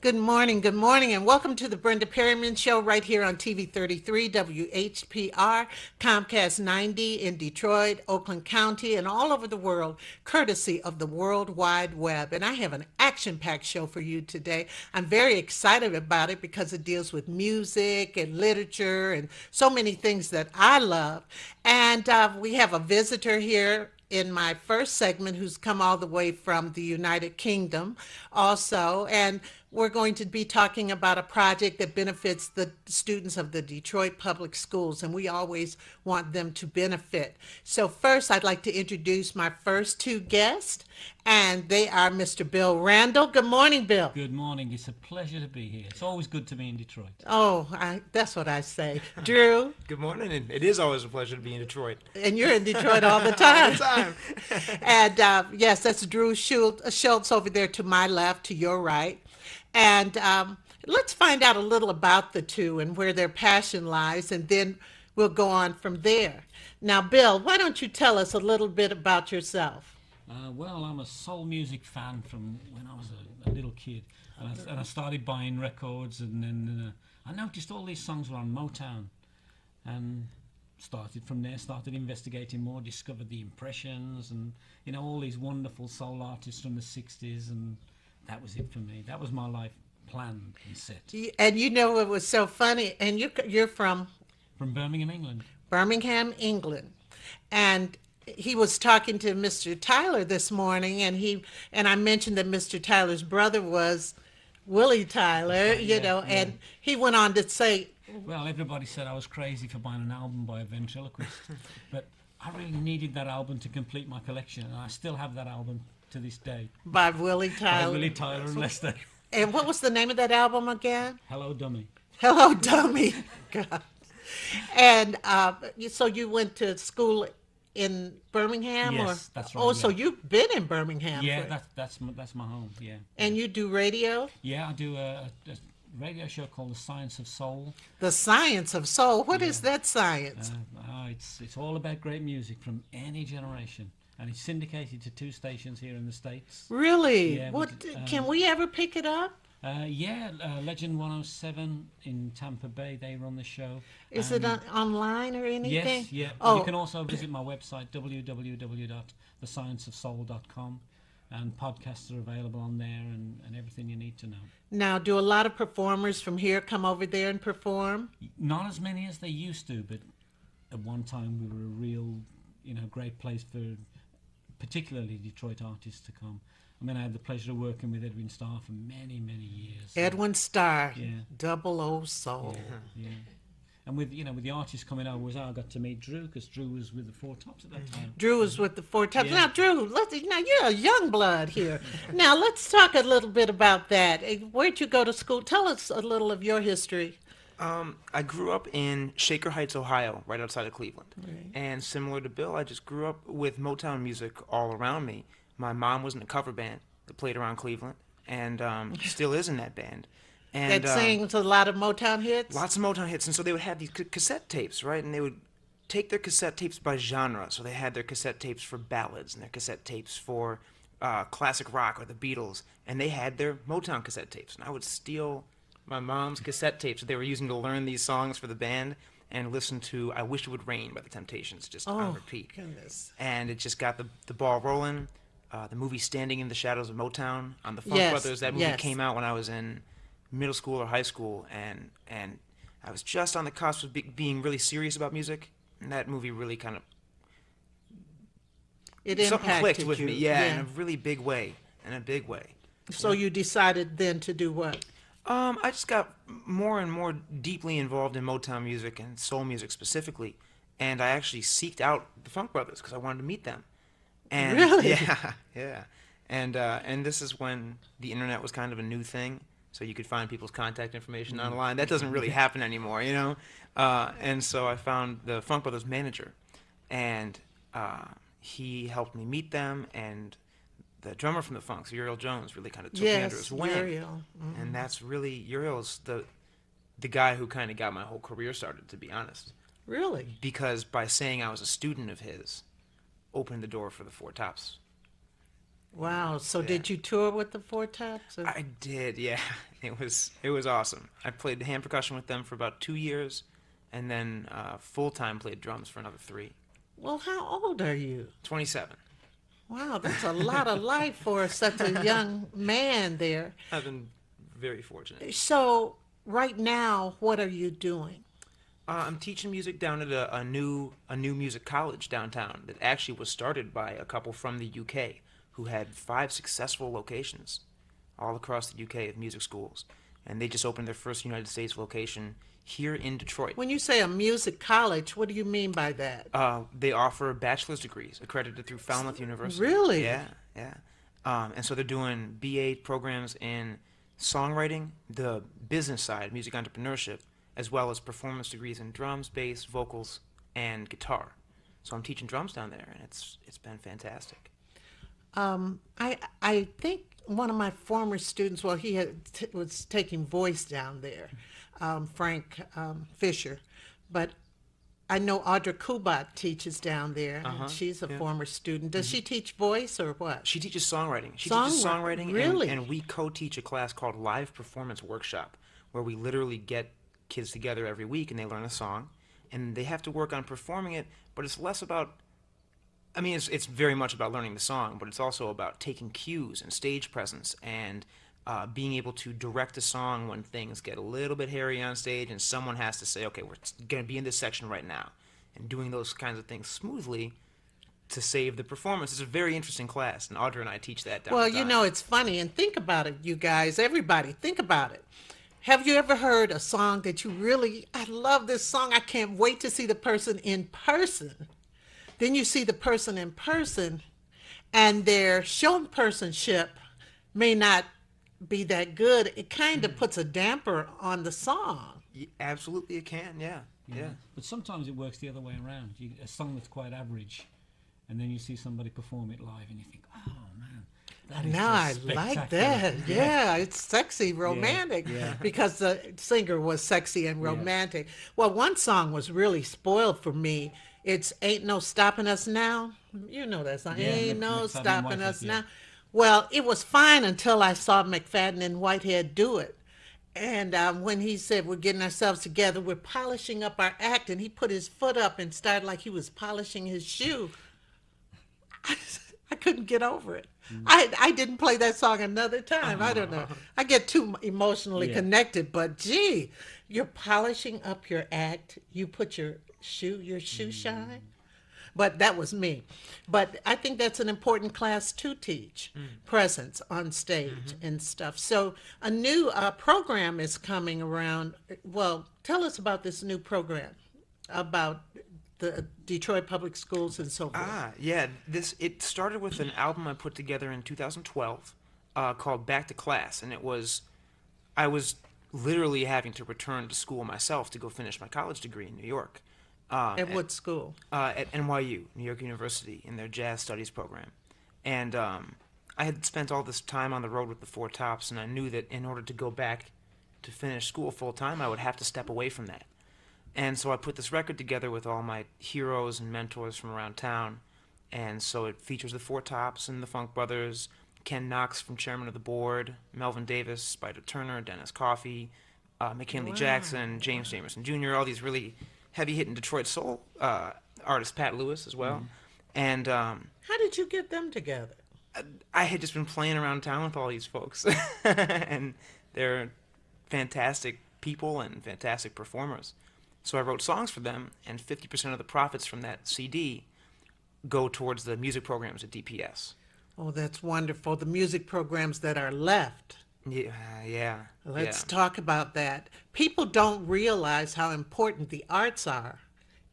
Good morning, and welcome to the Brenda Perryman Show right here on TV 33, WHPR, Comcast 90 in Detroit, Oakland County, and all over the world, courtesy of the World Wide Web. And I have an action-packed show for you today. I'm very excited about it because it deals with music and literature and so many things that I love. And we have a visitor here in my first segment who's come all the way from the United Kingdom also. And we're going to be talking about a project that benefits the students of the Detroit Public Schools, and we always want them to benefit. So first, I'd like to introduce my first two guests, and they are Mr. Bill Randle. Good morning, Bill. Good morning. It's a pleasure to be here. It's always good to be in Detroit. Oh, that's what I say. Drew, Good morning, and it is always a pleasure to be in Detroit. and you're in Detroit all the time. All the time. And yes, that's Drew Shultz over there to my left, to your right. And let's find out a little about the two and where their passion lies, and then we'll go on from there. Now, Bill, why don't you tell us a little bit about yourself? Well, I'm a soul music fan from when I was a little kid. And I started buying records, and then I noticed all these songs were on Motown. And started from there, started investigating more, discovered the Impressions and, all these wonderful soul artists from the 60s. And that was it for me. That was my life planned and set. And it was so funny, and you're from From Birmingham, England. Birmingham, England. And he was talking to Mr. Tyler this morning, and I mentioned that Mr. Tyler's brother was Willie Tyler, Yeah. and he went on to say, Well, everybody said I was crazy for buying an album by a ventriloquist, but I really needed that album to complete my collection, and I still have that album to this day. by Willie By Tyler. Willie Tyler and Lester. And what was the name of that album again? Hello, Dummy. Hello, Dummy. God. And so you went to school in Birmingham? Yes, that's right, Oh, so yeah. you've been in Birmingham. Yeah, that's my home. Yeah. And you do radio? Yeah, I do a radio show called The Science of Soul. The Science of Soul. What is that science? It's all about great music from any generation, and it's syndicated to 2 stations here in the States. Really? Yeah, What? but, Can we ever pick it up? Legend 107 in Tampa Bay, they run the show. Is it online or anything? Yes, yeah. Oh, You can also visit my website, www.thescienceofsoul.com, and podcasts are available on there and everything you need to know. now do a lot of performers from here come over there and perform? Not as many as they used to, but at one time we were a real, great place for particularly Detroit artists to come. I mean, I had the pleasure of working with Edwin Starr for many, many years. Edwin Starr, Yeah. Double O Soul. Yeah. And with the artists coming over, I got to meet Drew, because Drew was with the Four Tops at that time. Drew was with the Four Tops. Yeah. Now, Drew, now you're a young blood here. Now, let's talk a little bit about that. Where'd you go to school? Tell us a little of your history. I grew up in Shaker Heights, Ohio, right outside of Cleveland. Right. And similar to Bill, I just grew up with Motown music all around me. My mom was in a cover band that played around Cleveland, and still is in that band. And That sings a lot of Motown hits? lots of Motown hits, and so they would have these cassette tapes, right? And they would take their cassette tapes by genre. So they had their cassette tapes for ballads, and their cassette tapes for classic rock or the Beatles, and they had their Motown cassette tapes. And I would steal my mom's cassette tapes that they were using to learn these songs for the band and listen to "I Wish It Would Rain" by the Temptations just on Oh, repeat. goodness. And it just got the ball rolling. The movie Standing in the Shadows of Motown on the Funk Yes, Brothers, that movie yes. came out when I was in middle school or high school, and I was just on the cusp of being really serious about music, and that movie really kind of It something impacted clicked with you. me, yeah, in a really big way, So you decided then to do what? I just got more and more deeply involved in Motown music and soul music specifically, and I actually seeked out the Funk Brothers because I wanted to meet them. And Really? yeah. And this is when the internet was kind of a new thing, so you could find people's contact information online. That doesn't really happen anymore, And so I found the Funk Brothers manager, and he helped me meet them, and the drummer from the Funks, Uriel Jones, really kind of took me under his Yes, wing. Uriel. And that's really Uriel's the guy who kind of got my whole career started, to be honest. Really? Because by saying I was a student of his, opened the door for the Four Tops. Wow. So Yeah. did you tour with the Four Tops? I did, yeah. It was awesome. I played hand percussion with them for about 2 years, and then full time played drums for another three. Well, how old are you? 27. Wow, that's a lot of life for such a young man there. I've been very fortunate. So right now, what are you doing? I'm teaching music down at a new music college downtown that actually was started by a couple from the UK who had 5 successful locations all across the UK of music schools, and they just opened their first United States location here in Detroit. When you say a music college, what do you mean by that? They offer bachelor's degrees accredited through Falmouth University. Really? Yeah, yeah. And so they're doing BA programs in songwriting, the business side, music entrepreneurship, as well as performance degrees in drums, bass, vocals, and guitar. So I'm teaching drums down there, and it's been fantastic. I think one of my former students, well, was taking voice down there, Frank Fisher, but I know Audra Kubat teaches down there, and she's a yeah. former student. Does she teach voice or what? She teaches songwriting. She teaches songwriting, Really? and we co-teach a class called Live Performance Workshop, where we literally get kids together every week and they learn a song, and they have to work on performing it. But it's less about. I mean, it's very much about learning the song, but it's also about taking cues and stage presence and being able to direct a song when things get a little bit hairy on stage and someone has to say, okay, we're going to be in this section right now, and doing those kinds of things smoothly to save the performance. It's a very interesting class, and Audra and I teach that down Well, the you time. know, it's funny, and think about it, you guys, everybody, think about it. Have you ever heard a song that you really, I love this song, I can't wait to see the person in person? Then you see the person in person, and their show personship may not be that good. It kind of puts a damper on the song. Absolutely, it can. Yeah, yeah. But sometimes it works the other way around. A song that's quite average, and then you see somebody perform it live, and you think, oh man, that is Now I just like spectacular." that. Yeah, it's sexy, romantic, yeah. because the singer was sexy and romantic. Well, one song was really spoiled for me. It's Ain't No Stopping Us Now. You know that song. Yeah, Ain't No McFadden Stopping Whitehead, Us yeah. Now. Well, it was fine until I saw McFadden and Whitehead do it. And when he said, we're getting ourselves together, we're polishing up our act, and he put his foot up and started like he was polishing his shoe. I couldn't get over it. I didn't play that song another time. I don't know. I get too emotionally Yeah. connected, but gee, you're polishing up your act. You put your shoe shine. But that was me. But I think that's an important class to teach, presence on stage and stuff. So a new program is coming around. Well, tell us about this new program about the Detroit Public Schools and so forth. Yeah. It started with an album I put together in 2012 called Back to Class, and I was literally having to return to school myself to go finish my college degree in New York. At what school? At NYU, New York University, in their jazz studies program. And I had spent all this time on the road with the Four Tops, and I knew that in order to go back to finish school full time, I would have to step away from that. And so I put this record together with all my heroes and mentors from around town. And so it features the Four Tops and the Funk Brothers, Ken Knox from Chairman of the Board, Melvin Davis, Spider Turner, Dennis Coffey, McKinley Jackson, James Jamerson Jr., all these really heavy-hitting Detroit soul artist, Pat Lewis as well. And How did you get them together? I had just been playing around town with all these folks, and they're fantastic people and fantastic performers. So I wrote songs for them, and 50% of the profits from that CD go towards the music programs at DPS. Oh, that's wonderful. The music programs that are left. Yeah. Let's talk about that. People don't realize how important the arts are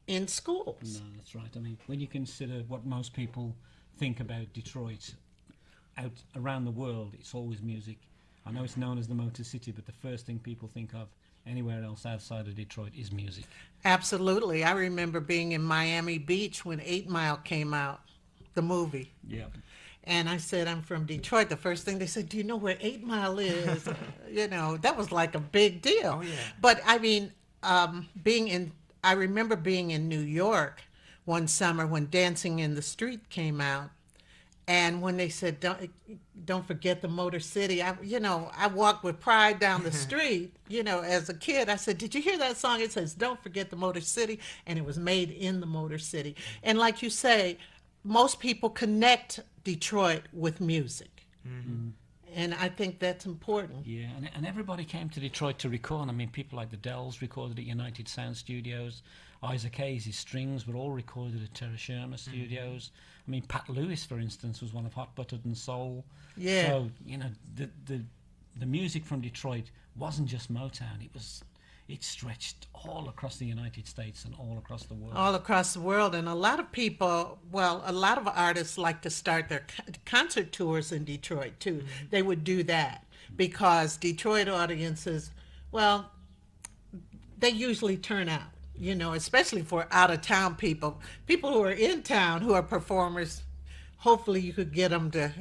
in schools. No, that's right. I mean, when you consider what most people think about Detroit out around the world, it's always music. I know it's known as the Motor City, but the first thing people think of anywhere else outside of Detroit is music. Absolutely. I remember being in Miami Beach when 8 Mile came out, the movie. Yeah. And I said, I'm from Detroit. The first thing they said, do you know where 8 Mile is? That was like a big deal. Oh, yeah. But I mean, I remember being in New York one summer when Dancing in the Street came out. And when they said, don't forget the Motor City, I walked with pride down the street, as a kid. I said, did you hear that song? It says, don't forget the Motor City. And it was made in the Motor City. And like you say, most people connect Detroit with music. Mm-hmm. And I think that's important. Yeah, and everybody came to Detroit to record. I mean, people like the Dells recorded at United Sound Studios. Isaac Hayes, his strings were all recorded at Terra Sherma Studios. I mean, Pat Lewis, for instance, was one of Hot Buttered and Soul. Yeah. So, the music from Detroit wasn't just Motown. It stretched all across the United States and all across the world. All across the world. And a lot of people, a lot of artists like to start their concert tours in Detroit, too. Mm-hmm. They would do that because Detroit audiences, they usually turn out, especially for out-of-town people. People who are in town who are performers, hopefully you could get them to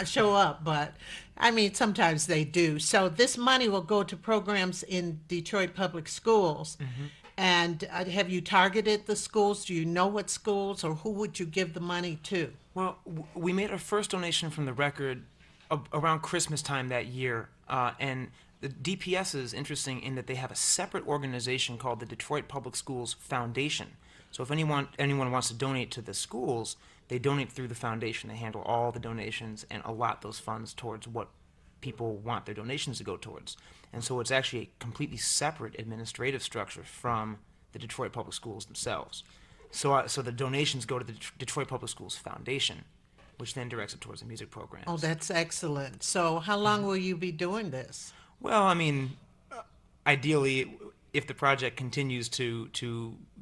show up, but I mean, sometimes they do. So this money will go to programs in Detroit public schools. Mm-hmm. And have you targeted the schools? Do you know what schools, or who would you give the money to? Well, we made our first donation from the record around Christmas time that year, and the DPS is interesting in that they have a separate organization called the Detroit Public Schools Foundation. So if anyone wants to donate to the schools, they donate through the foundation. They handle all the donations and allot those funds towards what people want their donations to go towards. And so it's actually a completely separate administrative structure from the Detroit Public Schools themselves. So the donations go to the Detroit Public Schools Foundation, which then directs it towards the music programs. Oh, that's excellent. So how long will you be doing this? Well, I mean, ideally, if the project continues to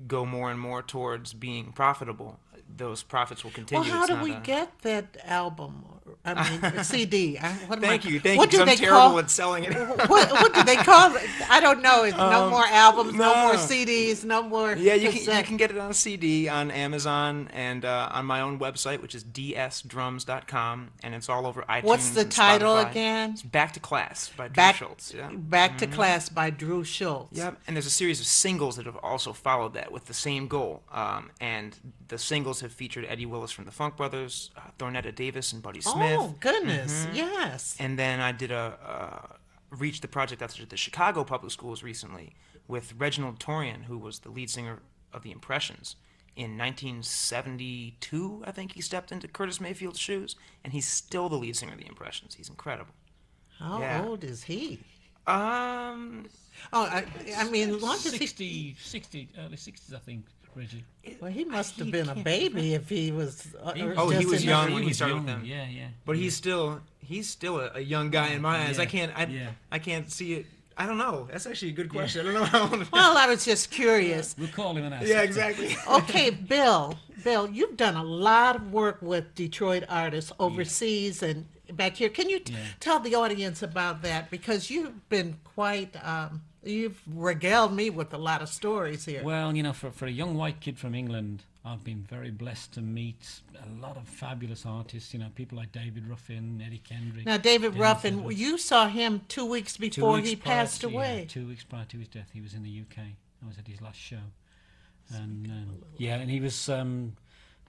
go more and more towards being profitable, those profits will continue. Well, how do we get that album? I mean, CD. Thank you. What do I'm terrible at selling it. what do they call it? I don't know. It's no more albums, no more CDs, no more. Yeah, you can get it on CD on Amazon and on my own website, which is dsdrums.com, and it's all over iTunes. What's the and title Spotify. again? It's Back to Class by Drew Shultz. Yeah. Back to Class by Drew Shultz. Yep, and there's a series of singles that have also followed that with the same goal. And the singles have featured Eddie Willis from the Funk Brothers, Thornetta Davis, and Buddy Smith. Oh, goodness, yes. And then I did reached the project after the Chicago Public Schools recently with Reginald Torian, who was the lead singer of the Impressions. In 1972, I think he stepped into Curtis Mayfield's shoes, and he's still the lead singer of the Impressions. He's incredible. How old is he? I mean, long as 60, early 60s, I think, Reggie. Well, he must have been a baby if he was. He was young when he started with them. Yeah. But he's still a young guy in my eyes. Yeah. I can't see it. I don't know. That's actually a good question. I don't know how. Well, I was just curious. We'll call him and ask. Yeah, exactly. Okay, Bill, you've done a lot of work with Detroit artists overseas and back here. Can you tell the audience about that? Because you've been quite. You've regaled me with a lot of stories here. Well, for a young white kid from England, I've been very blessed to meet a lot of fabulous artists, people like David Ruffin, Eddie Kendrick. Now, David Ruffin, you saw him 2 weeks before he passed away. 2 weeks prior to his death, he was in the UK. I was at his last show. And and he was...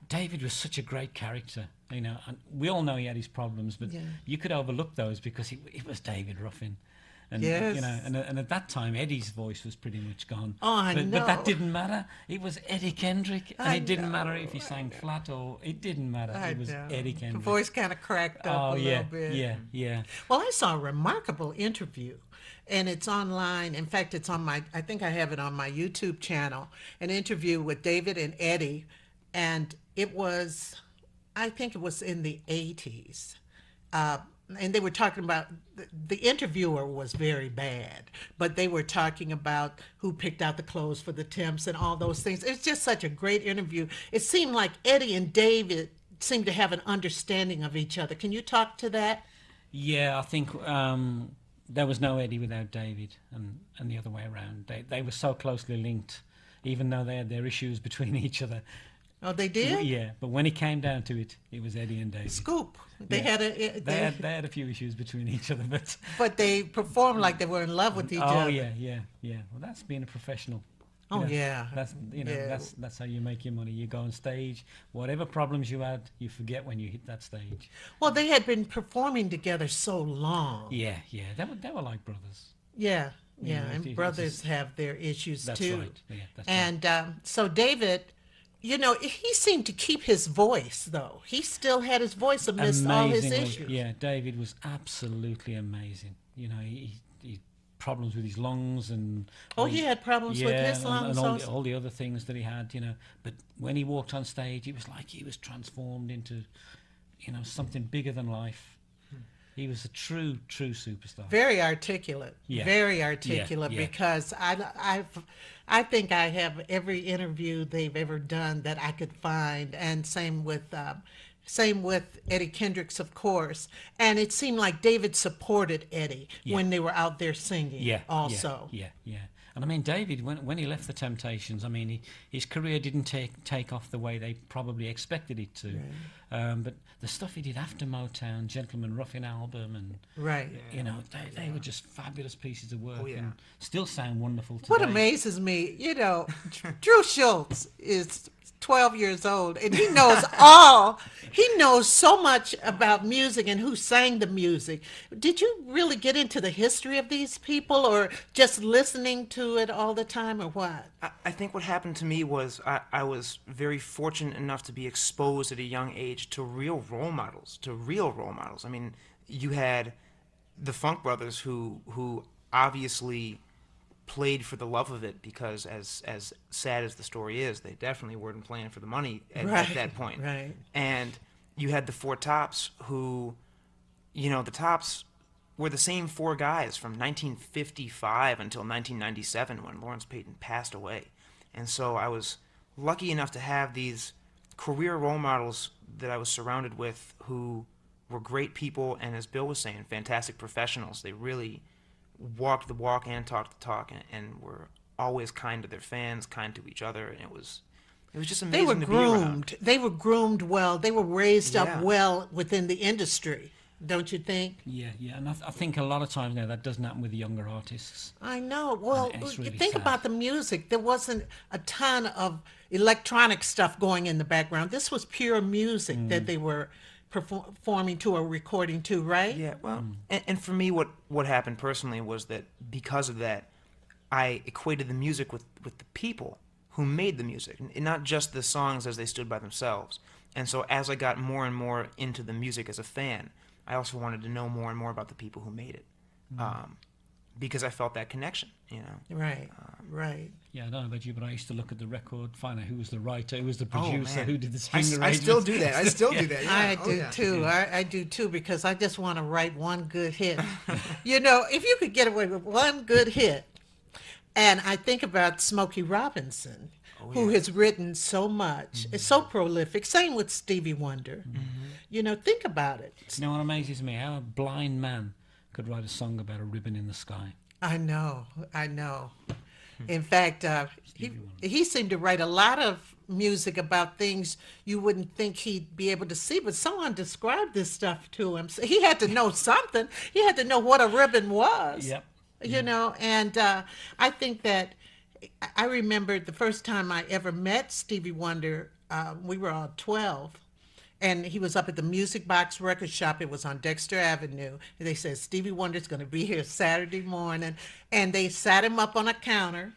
David was such a great character, and we all know he had his problems, but you could overlook those because it was David Ruffin. And, and at that time, Eddie's voice was pretty much gone. Oh, I know. But that didn't matter. It was Eddie Kendrick, and it didn't matter if he sang flat or... It didn't matter. It was Eddie Kendrick. The voice kind of cracked up a little bit. Yeah. Well, I saw a remarkable interview, and it's online. In fact, it's on I think I have it on my YouTube channel, an interview with David and Eddie, and I think it was in the 80s. And they were talking about, the interviewer was very bad, but they were talking about who picked out the clothes for the Temps and all those things. It's just such a great interview. It seemed like Eddie and David seemed to have an understanding of each other. Can you talk to that? Yeah, I think there was no Eddie without David, and the other way around. They were so closely linked, even though they had their issues between each other. Oh, they did? Yeah, but when it came down to it, it was Eddie and David. Scoop. They had a few issues between each other, but they performed like they were in love with each other. Oh yeah. Well, that's being a professional. Oh, yeah. That's Yeah. that's how you make your money. You go on stage, whatever problems you had, you forget when you hit that stage. Well, they had been performing together so long. Yeah, yeah, they were like brothers. Yeah, You yeah, know, and it brothers just, have their issues that's too. right. Yeah, that's right. And so David, he seemed to keep his voice though. He still had his voice amidst all his Amazingly, issues. yeah, David was absolutely amazing. He problems with his lungs and Oh, he had problems with his and lungs all also. all the other things that he had. But when he walked on stage, it was like he was transformed into, something bigger than life. He was a true superstar. Very articulate. Yeah. Very articulate Yeah. because I think I have every interview they've ever done that I could find, and same with Eddie Kendricks, of course. And it seemed like David supported Eddie when they were out there singing. Yeah, Also. yeah. And I mean, David, when he left the Temptations, I mean, his career didn't take off the way they probably expected it to. Right. But the stuff he did after Motown, Gentleman Ruffin album, and Right. they were just fabulous pieces of work, Oh, yeah. and still sound wonderful today. What amazes me, Drew Shultz is 12 years old and he knows so much about music and who sang the music. Did you really get into the history of these people or just listening to it all the time or what? I think what happened to me was I was very fortunate enough to be exposed at a young age to real role models. I mean, you had the Funk Brothers who obviously played for the love of it, because as sad as the story is, they definitely weren't playing for the money at that point. Right. And you had the Four Tops who, the Tops were the same four guys from 1955 until 1997 when Lawrence Payton passed away. And so I was lucky enough to have these career role models that I was surrounded with who were great people, and as Bill was saying, fantastic professionals. They really walked the walk and talked the talk, and were always kind to their fans, kind to each other, and it was just amazing. They were to be around. groomed. They were groomed well. They were raised Yeah. up well within the industry, don't you think? Yeah, and I think a lot of times now that doesn't happen with the younger artists. I know. Well, And it's really think sad. about the music. There wasn't a ton of electronic stuff going in the background. This was pure music that they were performing to or recording to, right? Yeah, well, and for me, what happened personally was that because of that, I equated the music with the people who made the music, and not just the songs as they stood by themselves. And so as I got more and more into the music as a fan, I also wanted to know more and more about the people who made it, because I felt that connection, Right, right. Yeah, I don't know about you, but I used to look at the record, find out who was the writer, who was the producer, man. who did the I string I still arrangements. do that. I still do that. I Yeah. do yeah. too. I do too, because I just want to write one good hit. If you could get away with one good hit, and I think about Smokey Robinson, who has written so much, is so prolific. Same with Stevie Wonder. Think about it. You know what amazes me? How a blind man could write a song about a ribbon in the sky. I know. In fact, he seemed to write a lot of music about things you wouldn't think he'd be able to see, but someone described this stuff to him. So he had to know something. He had to know what a ribbon was. Yep. And I think that I remember the first time I ever met Stevie Wonder, we were all 12. And he was up at the Music Box Record Shop. It was on Dexter Avenue. And they said, Stevie Wonder's going to be here Saturday morning. And they sat him up on a counter.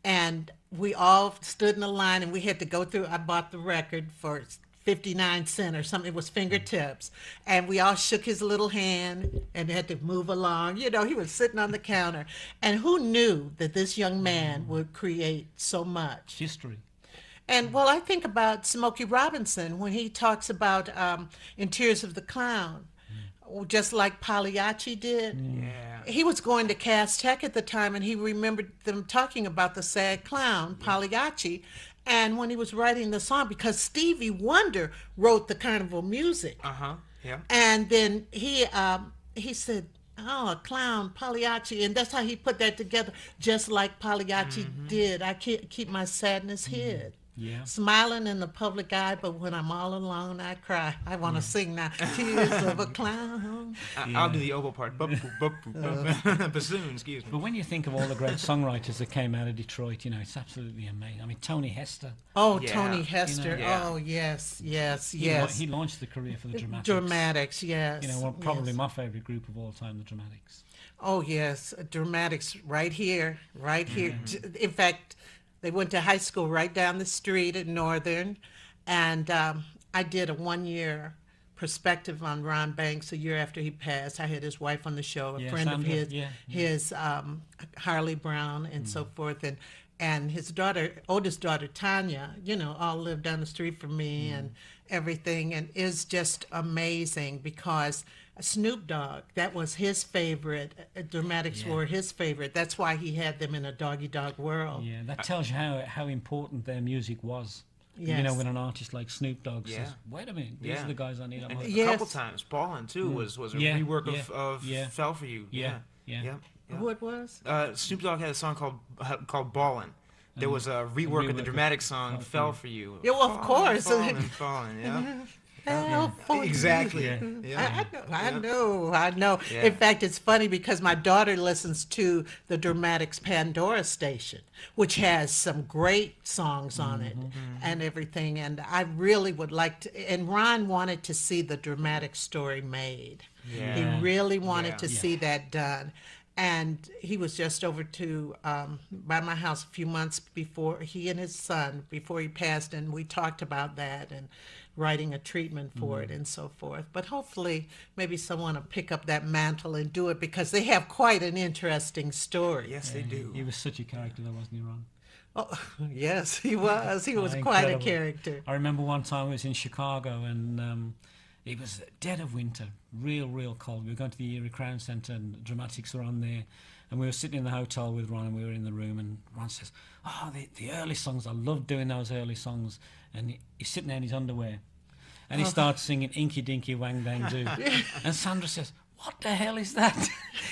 And we all stood in a line, and we had to go through. I bought the record for 59 cents or something. It was Fingertips. And we all shook his little hand and had to move along. He was sitting on the counter. And who knew that this young man would create so much? History. And I think about Smokey Robinson when he talks about in Tears of the Clown, just like Pagliacci did. Yeah. He was going to Cass Tech at the time, and he remembered them talking about the sad clown, Pagliacci. And when he was writing the song, because Stevie Wonder wrote the carnival music. Yeah. And then he said, oh, a clown, Pagliacci. And that's how he put that together, just like Pagliacci did. I can't keep my sadness hid. Yeah. Smiling in the public eye, but when I'm all alone, I cry. I want to sing now. Tears of a clown. I'll do the oboe part. Bassoon, excuse me. But when you think of all the great songwriters that came out of Detroit, it's absolutely amazing. I mean, Tony Hester. Oh, Yeah. Tony Hester. Yeah. Oh, yes, yes, He yes. he launched the career for the Dramatics. Dramatics, yes. Probably yes. my favourite group of all time, the Dramatics. Oh, yes, Dramatics right here, right here. Mm-hmm. In fact, they went to high school right down the street at Northern, and I did a 1-year perspective on Ron Banks a year after he passed. I had his wife on the show, a Yeah, friend Sandra, of his, yeah. his Harley Brown, and so forth, and his daughter, oldest daughter Tanya, all lived down the street from me and everything, and is just amazing because Snoop Dogg, that was his favorite. Dramatics Yeah. were his favorite. That's why he had them in a doggy dog world. Yeah, that tells you how important their music was. Yes. When an artist like Snoop Dogg Yeah. says, "Wait a minute, these Yeah. are the guys I need on And my." a Yes. couple times, Ballin' too was a Yeah, rework yeah, of yeah. "Fell for You." Yeah, yeah. yeah. Who it was? Snoop Dogg had a song called "Ballin'." There was a rework of the rework dramatic of song "Fell for You." Yeah, well, of course. Falling, yeah. Hell for you. Exactly. Yeah. Yeah. I know. Yeah. In fact, it's funny because my daughter listens to the Dramatics Pandora station, which has some great songs on it and everything. And I really would like to. And Ron wanted to see the dramatic story made. Yeah. He really wanted Yeah. to see that done. And he was just over to by my house a few months before, he and his son, before he passed, and we talked about that and writing a treatment for it and so forth. But hopefully maybe someone will pick up that mantle and do it because they have quite an interesting story. Yes, they do. He was such a character, though, wasn't he, Ron? Oh, yes, he was. He was Oh, quite a incredible. character. I remember one time I was in Chicago and it was dead of winter, real cold. We were going to the Erie Crown Centre and the Dramatics were on there. And we were sitting in the hotel with Ron and we were in the room and Ron says, "Oh, the early songs, I love doing those early songs." And he's sitting there in his underwear and he starts singing Inky Dinky Wang Dang Do. And Sandra says, "What the hell is that?"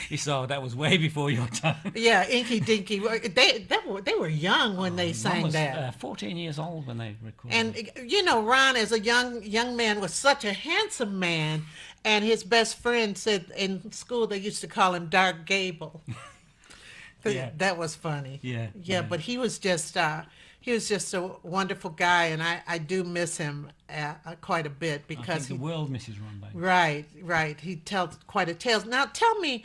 He said, "Oh, that was way before your time." Yeah, Inky Dinky. They were young when they Ron sang was that. 14 years old when they recorded it. And Ron, as a young man, was such a handsome man, and his best friend said in school they used to call him Dark Gable. Yeah. That was funny. Yeah. But he was just a wonderful guy, and I do miss him quite a bit I because think the world misses Ron Banks. right. He tells quite a tale. Now tell me,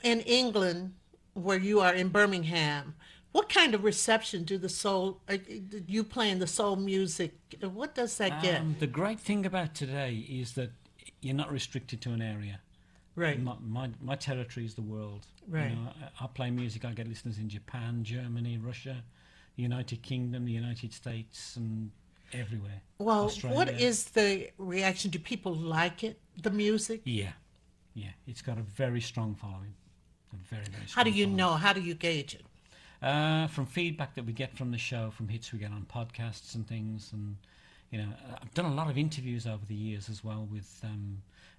in England, where you are in Birmingham, what kind of reception do you playing the soul music? What does that get? The great thing about today is that you're not restricted to an area. Right. My territory is the world. Right. I play music. I get listeners in Japan, Germany, Russia, the United Kingdom, the United States, and everywhere. Well, Australia. what is the reaction? Do people like it, the music? Yeah. It's got a very strong following. A very strong How do you following. know? How do you gauge it? From feedback that we get from the show, from hits we get on podcasts and things, and I've done a lot of interviews over the years as well with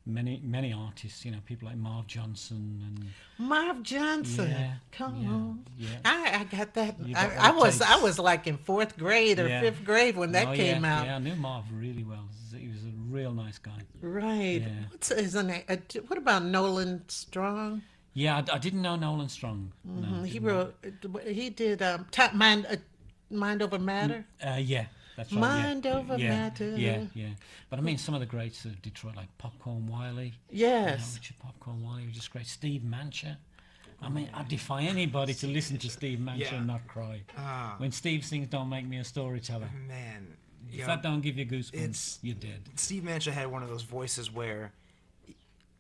many artists. People like Marv Johnson and Marv Johnson. Yeah, Come yeah, on. yeah. I got that. You got I what it was takes. like in 4th grade or Yeah. 5th grade when that Oh, came yeah, out. Yeah, I knew Marv really well. He was a real nice guy. Right. Yeah. What's his name? What about Nolan Strong? Yeah, I didn't know Nolan Strong. No, He didn't wrote. He did Mind Over Matter. Yeah, that's right. Mind yeah. over yeah, matter. Yeah. But I mean, some of the greats of Detroit, like Popcorn Wiley. Yes. Richard Popcorn Wiley was just great. Steve Mancher. I mean, I defy anybody to listen to Steve Mancher Yeah. and not cry. When Steve sings "Don't Make Me a Storyteller," Man, if that don't give you goosebumps, it's- you're dead. Steve Mancha had one of those voices where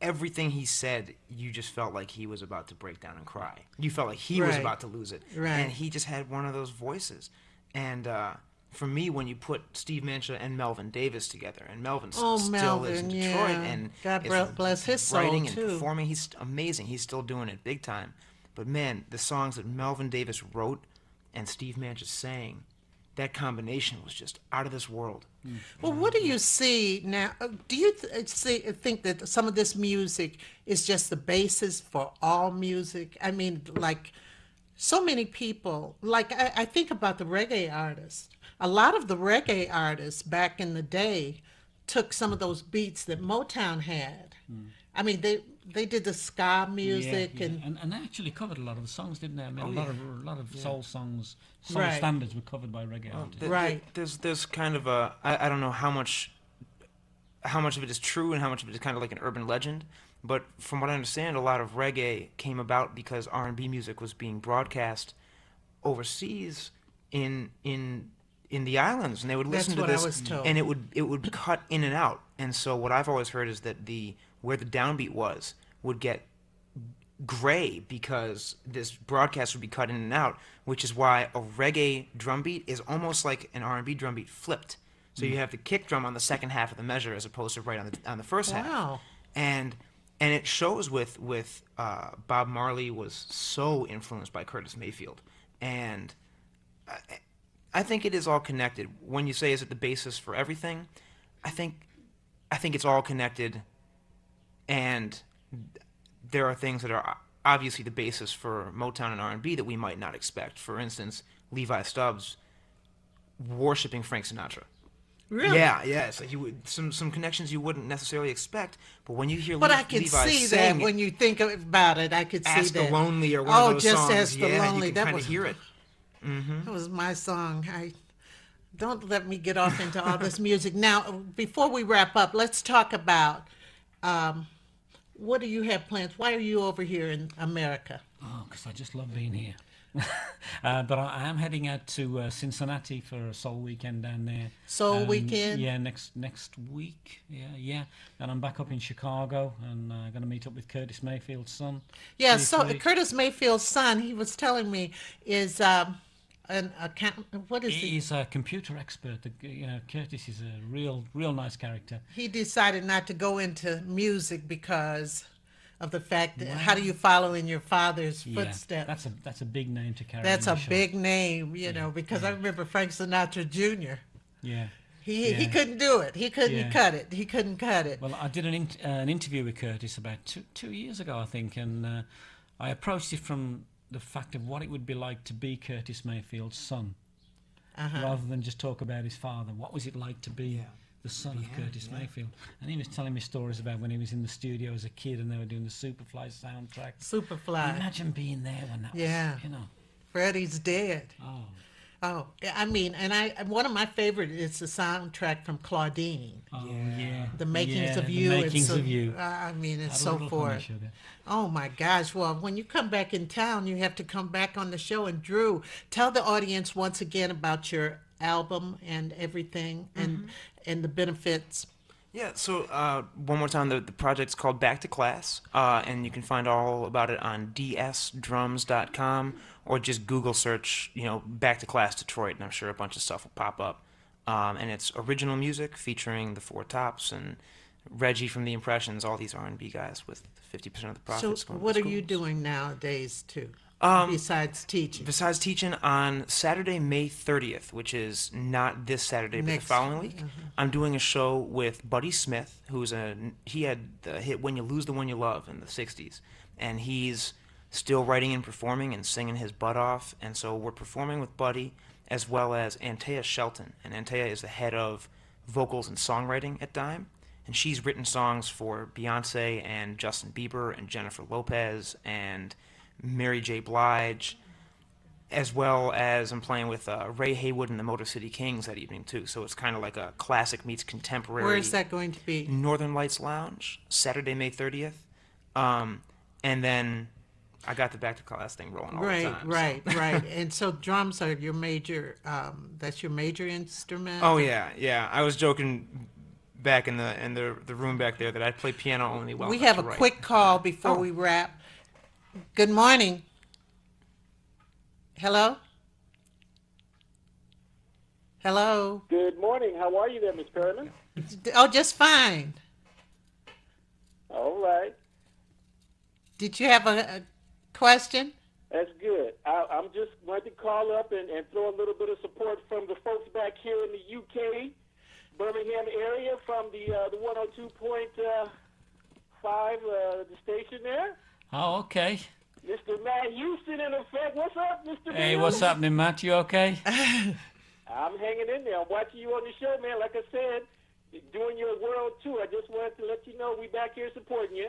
everything he said, you just felt like he was about to break down and cry. You felt like he was Right. about to lose it. Right. And he just had one of those voices. And for me, when you put Steve Mancha and Melvin Davis together, and Melvin Oh, still lives in Melvin, Detroit, yeah. and God is bless his soul, writing and too. performing, he's amazing. He's still doing it big time. But man, the songs that Melvin Davis wrote and Steve Mancha sang, that combination was just out of this world. Well, what do you see now? Do you think that some of this music is just the basis for all music? I mean, like so many people, like I think about the reggae artists. A lot of the reggae artists back in the day took some of those beats that Motown had. I mean, they did the ska Yeah, music yeah, and and they actually covered a lot of the songs, didn't they? I mean, Oh, a lot of soul songs, soul Right. standards were covered by reggae Well, artists. Right. there's kind of a I don't know how much of it is true and how much of it is kind of like an urban legend. But from what I understand, a lot of reggae came about because R&B music was being broadcast overseas in the islands, and they would listen that's to what I this, was told. and it would cut in and out. And so what I've always heard is that the where the downbeat was would get gray because this broadcast would be cut in and out, which is why a reggae drum beat is almost like an R&B drum beat flipped. So you have the kick drum on the second half of the measure as opposed to right on the first half. Wow. And it shows with Bob Marley was so influenced by Curtis Mayfield, and I, I think it is all connected. When you say is it the basis for everything, I think it's all connected, and there are things that are obviously the basis for Motown and R&B that we might not expect. For instance, Levi Stubbs worshiping Frank Sinatra. Really? Yeah, yeah. So you would some connections you wouldn't necessarily expect, but when you hear But I can Levi see sing that when you think about it. I could see "Ask that. the Lonely" or one Oh, of those just songs, Ask the yeah, Lonely. you can That kind was of hear it. that was my song. I don't let me get off into all this music. Now, before we wrap up, let's talk about what do you have plans? Why are you over here in America? Oh, because I just love being here. But I am heading out to Cincinnati for a soul weekend down there. Soul weekend? Yeah, next week. Yeah. And I'm back up in Chicago, and going to meet up with Curtis Mayfield's son. Yeah, so briefly. Curtis Mayfield's son, he was telling me, is an account. What is he? He's a computer expert. Curtis is a real nice character. He decided not to go into music because of the fact that how do you follow in your father's footsteps? Yeah, that's a big name to carry. That's in a the show. big name, because I remember Frank Sinatra Jr. Yeah. He Yeah. couldn't do it. He couldn't Yeah. cut it. He couldn't cut it. Well, I did an interview with Curtis about two years ago, I think, and I approached it from the fact of what it would be like to be Curtis Mayfield's son, rather than just talk about his father. What was it like to be the son of Curtis Mayfield? And he was telling me stories about when he was in the studio as a kid and they were doing the Superfly soundtrack. Superfly. Imagine being there when that Yeah. was, Freddie's dead. Oh, Oh, I mean, and one of my favorite is the soundtrack from Claudine. yeah. The makings Yeah, of the you. makings and so, of you. I mean, it's Had a so little honey forth. sugar. Oh my gosh. Well, when you come back in town, you have to come back on the show. And Drew, tell the audience once again about your album and everything and the benefits. Yeah, so one more time, the project's called Back to Class, and you can find all about it on dsdrums.com, or just Google search, Back to Class Detroit, and I'm sure a bunch of stuff will pop up. And it's original music featuring the Four Tops and Reggie from The Impressions, all these R&B guys with 50% of the profits So going to what are schools. you doing nowadays, too, Um, besides teaching? Besides teaching on Saturday, May 30th, which is not this Saturday, but the Next. following week, I'm doing a show with Buddy Smith, he had the hit "When You Lose the One You Love" in the '60s, and he's still writing and performing and singing his butt off. And so we're performing with Buddy as well as Antea Shelton, and Antea is the head of vocals and songwriting at Dime, and she's written songs for Beyonce and Justin Bieber and Jennifer Lopez and Mary J. Blige, as well as I'm playing with Ray Haywood and the Motor City Kings that evening too. So it's kind of like a classic meets contemporary. Where is that going to be? Northern Lights Lounge, Saturday, May 30th. And then I got the Back to Class thing rolling all the time. Right. And so drums are your major, that's your major instrument? Oh yeah. I was joking back in the room back there that I play piano only well. We enough have to a write. quick call before Oh. we wrap. Good morning. Hello? Hello? Good morning. How are you there, Miss Perryman? Oh, just fine. All right. Did you have a question? That's good. I'm just going to call up and throw a little bit of support from the folks back here in the UK, Birmingham area, from the 102.5 the station there. Oh, okay. Mr. Matt Houston in effect. What's up, Mr. Hey, Bill? what's happening, Matt? You okay? I'm hanging in there. I'm watching you on the show, man. Like I said, doing your world tour. I just wanted to let you know we back here supporting you.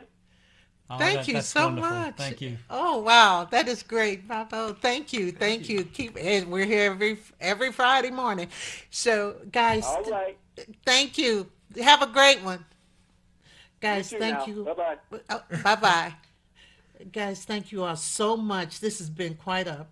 Oh, Thank you that's so wonderful. much. Thank you. Oh wow, that is great, Papa. Thank you. Keep and we're here every Friday morning. So guys, All right. thank you. Have a great one. Guys, too thank now. you. Bye-bye. Bye bye. Guys, thank you all so much. This has been quite a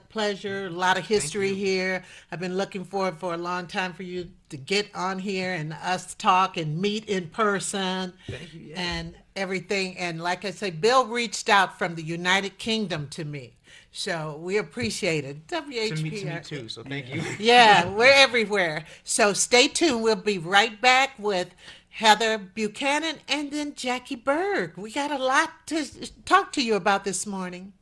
pleasure. A lot of history here. I've been looking forward for a long time for you to get on here and us talk and meet in person. Thank you. Yeah. And everything. And like I say, Bill reached out from the United Kingdom to me. So we appreciate it. To me WHPR. too. So thank you. Yeah, we're everywhere. So stay tuned. We'll be right back with Heather Buchanan and then Jackie Berg. We got a lot to talk to you about this morning.